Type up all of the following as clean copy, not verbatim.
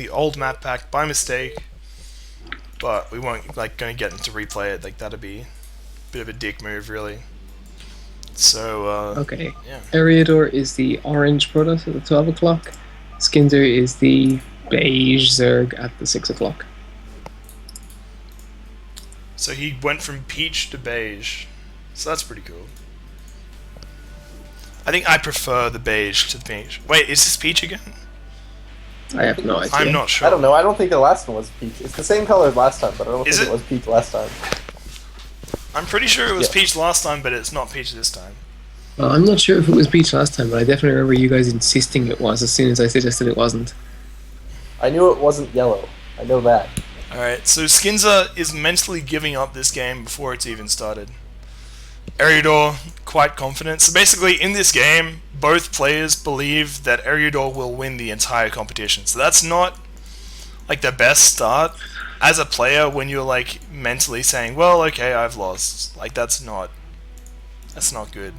the old map pack by mistake, but we weren't like going to get them to replay it. Like that'd be a bit of a dick move, really. So Okay. yeah. Eriador is the orange product at the 12 o'clock. Skindzer is the beige Zerg at the 6 o'clock. So he went from peach to beige. So that's pretty cool. I think I prefer the beige to the peach. Wait, is this peach again? I have no idea. I'm not sure. I don't know. I don't think the last one was peach. It's the same color as last time, but I don't Is think it? it was peach last time. I'm pretty sure it was Yeah. peach last time, but it's not peach this time. Well, I'm not sure if it was peach last time, but I definitely remember you guys insisting it was as soon as I suggested it wasn't. I knew it wasn't yellow. I know that. Alright, so skindzer is mentally giving up this game before it's even started. Eriador, quite confident. So basically, in this game, both players believe that Eriador will win the entire competition. So that's not like the best start as a player when you're like mentally saying, well, okay, I've lost. Like that's not good.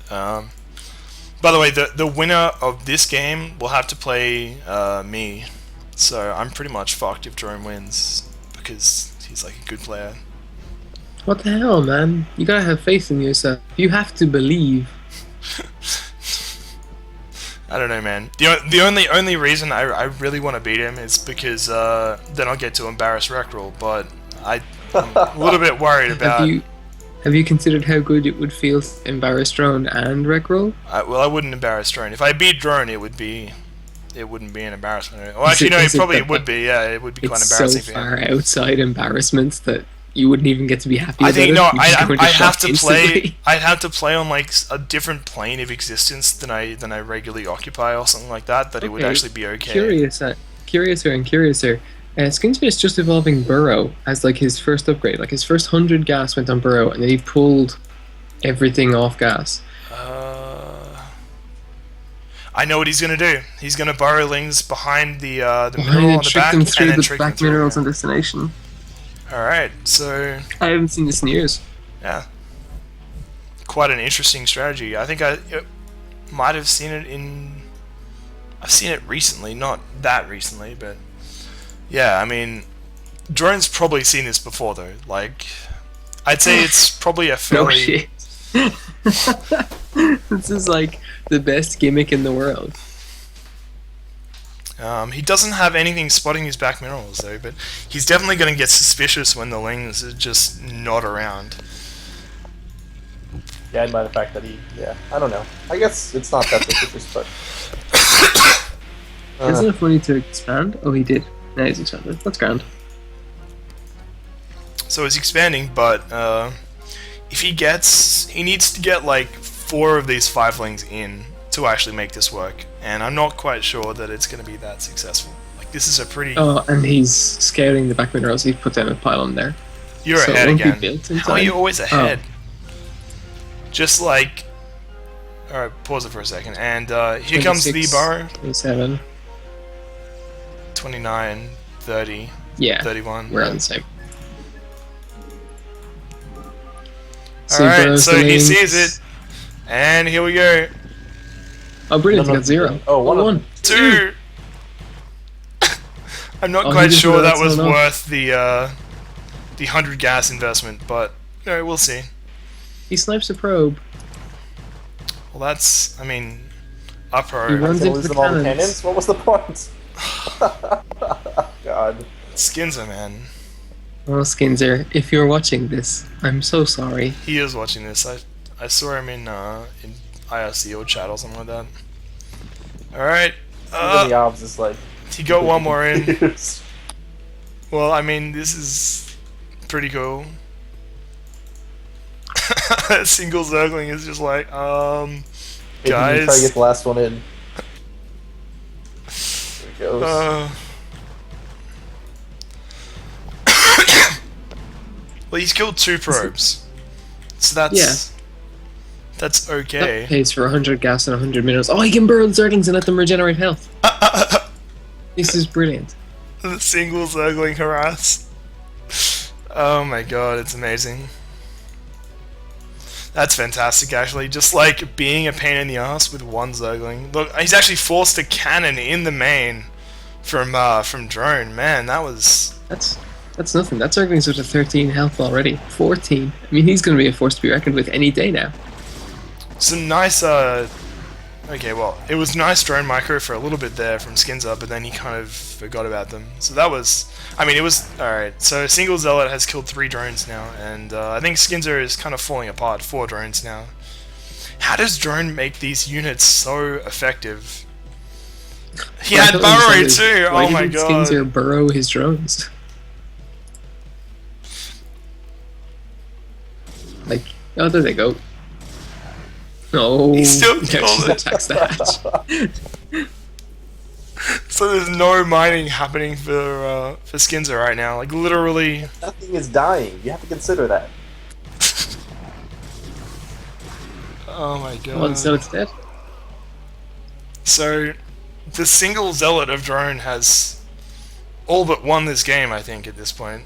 By the way, the winner of this game will have to play me. So I'm pretty much fucked if Jerome wins because he's like a good player. What the hell, man? You gotta have faith in yourself. You have to believe. I don't know, man. The only reason I really want to beat him is because then I'll get to embarrass Rekrul, but I'm a little bit worried about... Have you considered how good it would feel to embarrass Drone and Rekrul? Well, I wouldn't embarrass Drone. If I beat Drone, it wouldn't be an embarrassment. Well, actually, no, it probably would be. Yeah, it would be quite embarrassing so for him. far outside embarrassment that you wouldn't even get to be happy. I think about no. it. I have to play. Instantly. I'd have to play on like a different plane of existence than I regularly occupy, or something like that. That it would actually be okay. Curiouser. Skindzer is just evolving Burrow as like his first upgrade. Like his first 100 gas went on Burrow, and then he pulled everything off gas. I know what he's gonna do. He's gonna burrow lings behind the mineral on the Trick back, them and through then the trick them back through. minerals and destination. All right, so I haven't seen this in years. yeah, quite an interesting strategy. I think I might have seen it in. I've seen it recently, not that recently, but yeah. I mean, Drone's probably seen this before though. Like, I'd say it's probably a No fairly. shit. This is like the best gimmick in the world. He doesn't have anything spotting his back minerals though, but he's definitely going to get suspicious when the lings are just not around. Yeah, and by the fact that I don't know. I guess it's not that suspicious, but... Isn't it funny to expand? Oh, he did. Now he's expanded. That's grand. So it's expanding, but if he needs to get like 4 of these 5lings in to actually make this work, and I'm not quite sure that it's going to be that successful. Like this is a pretty. Oh, and he's scouting the back minerals. He put down a pylon there. You're so ahead it won't be again. built in How are time. you always ahead? Just like. All right, pause it for a second, and here comes the 26, burrow. 27. 29, 30, Yeah, 31. we're on the same. Alright, so he sees it, and here we go. Oh, brilliant! No, He no, got 0. oh, one. 2! I'm not Oh, quite he didn't sure know that that's was not enough. worth the 100 gas investment, but no, we'll see. He snipes a probe. Well, that's, I mean, upper. He runs To into lose the them all the cannons. cannons? What was the point? God. Skindzer, man. Oh, Skindzer, if you're watching this, I'm so sorry. He is watching this. I saw him in IRC or chat or something like that. Alright. Even the obs is like... He got one more in. confused. Well, I mean, this is pretty cool. Single Zergling is just like, Maybe you guys. try to get the last one in. There he goes. Well, he's killed 2 probes, so that's okay. That pays for 100 gas and 100 minerals. Oh, he can burn Zerglings and let them regenerate health. This is brilliant. The single Zergling harass. Oh my god, it's amazing. That's fantastic, actually. Just like being a pain in the ass with one Zergling. Look, he's actually forced a cannon in the main from drone. Man, that was. That's nothing. That Zergling's up to 13 health already. 14. I mean, he's going to be a force to be reckoned with any day now. Some nice. Okay, well, it was nice drone micro for a little bit there from skindzer, but then he kind of forgot about them. So that was. I mean, it was alright. So single zealot has killed 3 drones now, and I think skindzer is kind of falling apart. 4 drones now. How does drone make these units so effective? He had burrow too. Why Oh my didn't god. skindzer burrow his drones? Like, oh, there they go. No, He still yeah, killed just it. attacks the hatch. So there's no mining happening for skindzer right now. Like literally. Nothing is dying. You have to consider that. Oh my god. Oh, so it's dead. So the single zealot of drone has all but won this game, I think, at this point.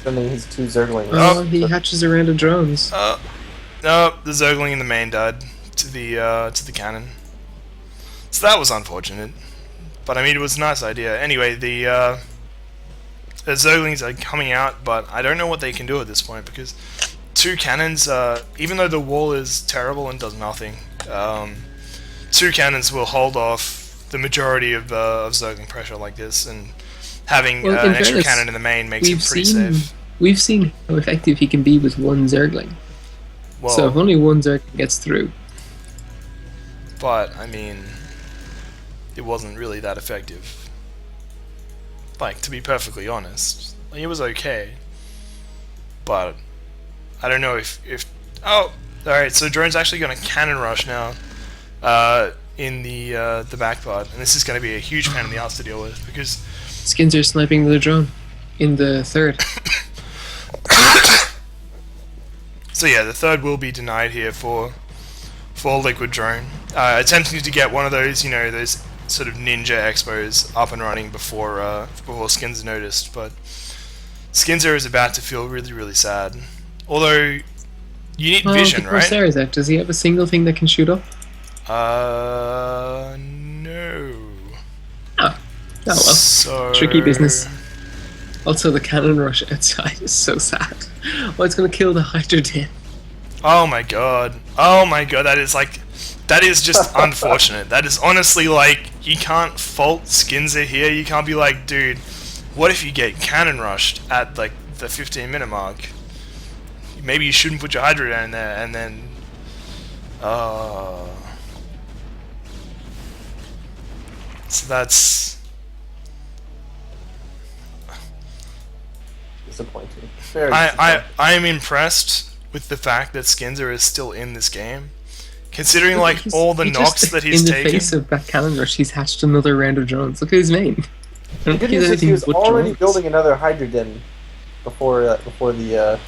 Sending his 2 Zerglings. Oh, he hatches around the drones. No, the Zergling in the main died to the cannon. So that was unfortunate. But I mean, it was a nice idea. Anyway, the Zerglings are coming out, but I don't know what they can do at this point because 2 cannons, even though the wall is terrible and does nothing, 2 cannons will hold off the majority of Zergling pressure like this, and having Well, an in extra fairness, cannon in the main makes him pretty safe. We've seen how effective he can be with 1 Zergling. Well, So if only 1 Zergling gets through. but I mean, it wasn't really that effective. Like, to be perfectly honest, like, it was okay, but I don't know if oh, all right. So drone's actually going to cannon rush now in the back part, and this is going to be a huge pain in the ass to deal with because Skindzer sniping the drone in the 3rd. So yeah, the 3rd will be denied here for liquid drone, attempting to get one of those, you know, those sort of ninja expos up and running before skindzer noticed, but skindzer is about to feel really, really sad. Although you need vision, the right? Corsair is out. Does he have a single thing that can shoot up? No. Oh well. So Tricky business. Also, the cannon rush outside is so sad. Oh, it's gonna kill the Hydrogen. Oh my god. That is just unfortunate. That is honestly like, you can't fault skindzer here. You can't be like, dude, what if you get cannon rushed at like the 15-minute mark? Maybe you shouldn't put your Hydra down there, and then so that's Disappointing. Very I disappointing. am impressed with the fact that skindzer is still in this game, considering like He's- all the he knocks just, that he's in the taken. face of that cannon rush, he's hatched another round of drones. Look at his main. I don't The good think news he's is he anything was but already drones. building another Hydrogen before the The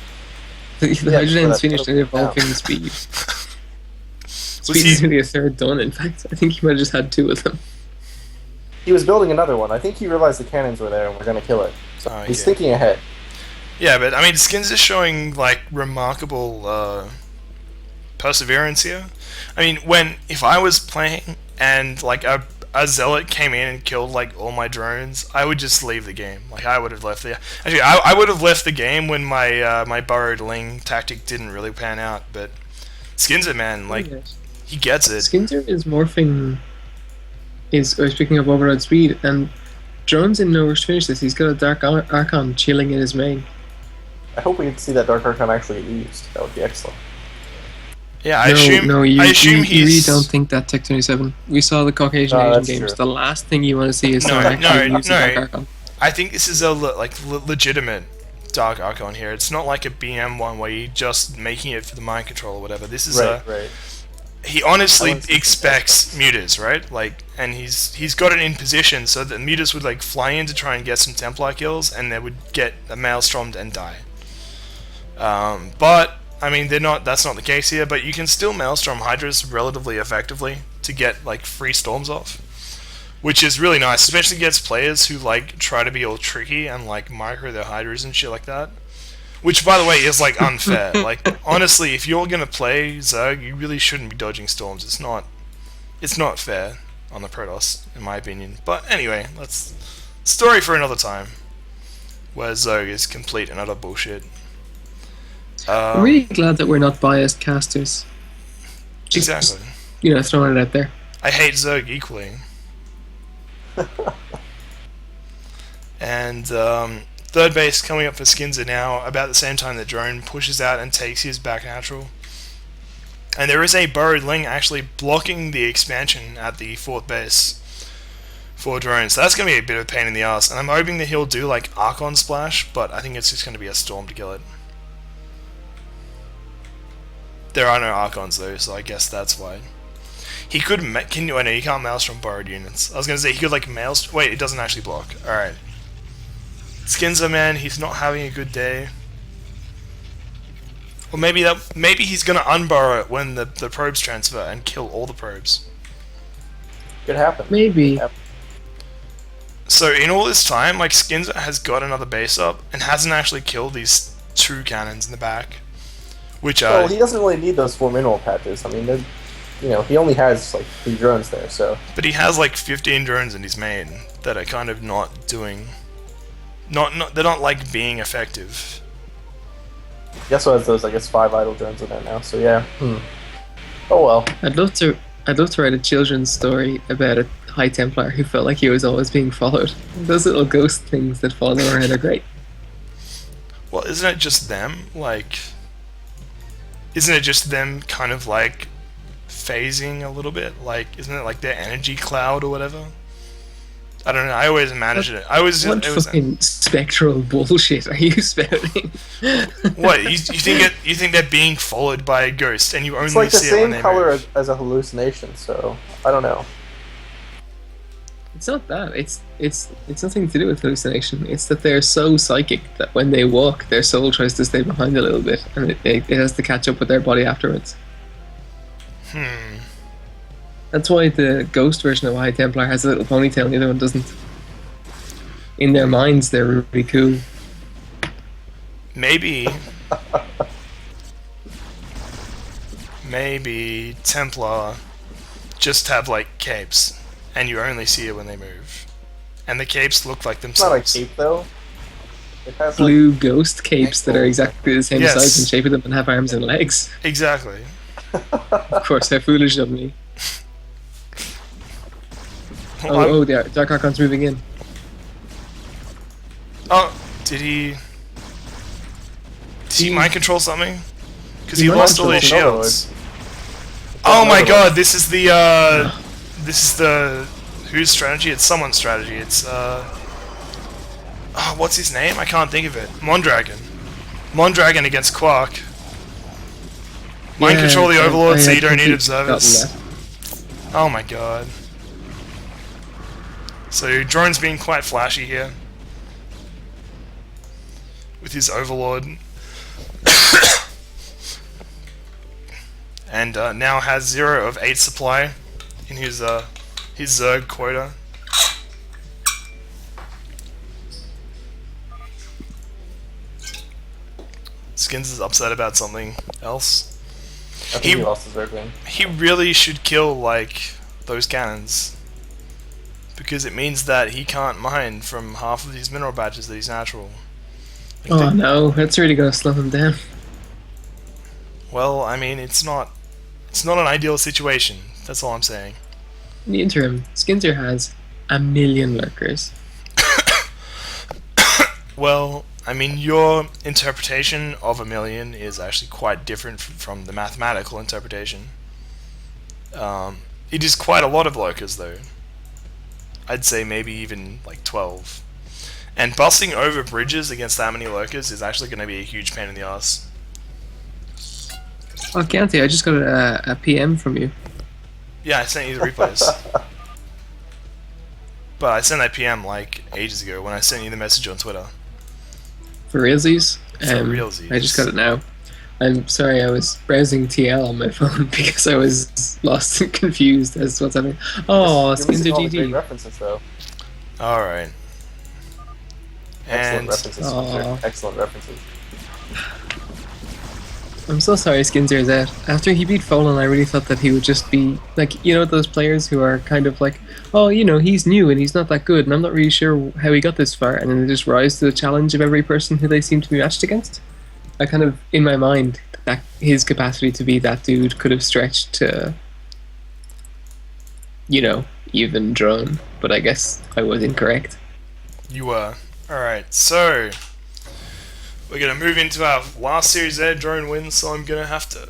Hydrogen's that's finished and what- evolving yeah. speed. Was Speed is he, only a 3rd done. In fact, I think he might have just had 2 of them. He was building another one. I think he realized the cannons were there and we're going to kill it. So Oh, he's yeah. thinking ahead. yeah, but I mean, skindzer showing like remarkable perseverance here. I mean, if I was playing and like a zealot came in and killed like all my drones, I would just leave the game. Like I would have left I would have left the game when my my burrowed ling tactic didn't really pan out. But skindzer, man, like he gets it. Skindzer is morphing. Speaking of overload speed, and drones in no rush to finish this. He's got a Dark Archon chilling in his main. I hope we can see that Dark Archon actually used. That would be excellent. Yeah, I assume you really he's don't think that Tech 27. We saw the Caucasian No, Asian that's games. true. The last thing you want to see is No, someone no, actually use no. the Dark Archon. I think this is a legitimate Dark Archon here. It's not like a BM one where you're just making it for the mind control or whatever. This is Right. he honestly I want to see expects mutas, right? Like, and he's got it in position so that mutas would like fly in to try and get some Templar kills, and they would get maelstromed and die. But I mean, that's not the case here. But you can still maelstrom Hydras relatively effectively to get like free storms off, which is really nice, especially against players who like try to be all tricky and like micro their Hydras and shit like that. Which, by the way, is like unfair. Like, honestly, if you're gonna play Zerg, you really shouldn't be dodging storms. It's not fair on the Protoss, in my opinion. But anyway, that's story for another time. Where Zerg is complete and utter bullshit. I'm really glad that we're not biased casters. Just, Exactly. Throwing it out there. I hate Zerg equally. And third base coming up for skindzer now, about the same time that Drone pushes out and takes his back natural. And there is a Burrowed Ling actually blocking the expansion at the fourth base for Drone, so that's going to be a bit of a pain in the ass. And I'm hoping that he'll do like Archon Splash, but I think it's just going to be a Storm to kill it. There are no Archons though, so I guess that's why. He could no, you can't Maelstrom borrowed units. I was going to say he could like Maelstrom. Wait, it doesn't actually block. Alright. skindzer, man, he's not having a good day. Or maybe he's gonna unburrow it when the probes transfer and kill all the probes. Could happen. Maybe. Could happen. So in all this time, like, skindzer has got another base up and hasn't actually killed these 2 cannons in the back. Which well, he doesn't really need those 4 mineral patches. I mean, he only has like 3 drones there, so. But he has like 15 drones in his main that are kind of not doing. They're not like being effective. He also has those, I guess, 5 idle drones in there now. So yeah. Oh well. I'd love to write a children's story about a High Templar who felt like he was always being followed. Those little ghost things that follow around are great. Well, isn't it just them? Like, isn't it just them kind of like phasing a little bit? Like, isn't it like their energy cloud or whatever? I don't know. I always manage it. What fucking spectral bullshit are you spouting? What you think they're being followed by a ghost, and you only it's like the see it when same they color move? as a hallucination. So I don't know. It's not that. It's nothing to do with hallucination. It's that they're so psychic that when they walk, their soul tries to stay behind a little bit, and it has to catch up with their body afterwards. That's why the ghost version of High Templar has a little ponytail and the other one doesn't. In their minds, they're really cool. Maybe Templar just have like capes, and you only see it when they move, and the capes look like It's not themselves. a cape though. It has Blue ghost capes that are exactly the same Yes. size and shape of them and have arms and legs. Exactly. Of course, how foolish of me. Well, The Dark Archon's moving in. did he mind control something? Because he He might lost all his control shields. Oh my god, this is the whose strategy? It's someone's strategy. It's what's his name? I can't think of it. Mondragon against Quark. Mind control the Overlord so you don't need observers. Oh my god. So Drone's being quite flashy here with his Overlord. And now has 0 of 8 supply in his Zerg quota. Skins is upset about something else. I think he lost his Zerg wing. He really should kill like those cannons, because it means that he can't mine from half of these mineral badges that he's natural. Like Oh no, that's really gonna slow him down. Well, I mean, it's not an ideal situation. That's all I'm saying. In the interim, skindzer has 1 million lurkers. Well, I mean, your interpretation of 1 million is actually quite different from the mathematical interpretation. It is quite a lot of lurkers, though. I'd say maybe even like 12. And busting over bridges against that many lurkers is actually going to be a huge pain in the ass. Oh, Canty, I just got a PM from you. Yeah, I sent you the replays. But I sent that PM like ages ago when I sent you the message on Twitter. For realsies? For realsies. I just got it now. I'm sorry, I was browsing TL on my phone because I was lost and confused as to what's happening. Oh, You're missing skindzer all the great GG. references though. Alright. Excellent And references. Aw. Excellent references. I'm so sorry Skindzer is out. After he beat Folan, I really thought that he would just be like, those players who are kind of like, oh, he's new and he's not that good, and I'm not really sure how he got this far, and then they just rise to the challenge of every person who they seem to be matched against. I kind of, in my mind, that his capacity to be that dude could have stretched to, even drone, but I guess I was incorrect. You were. Alright, so we're going to move into our last Series A drone win, so I'm going to have to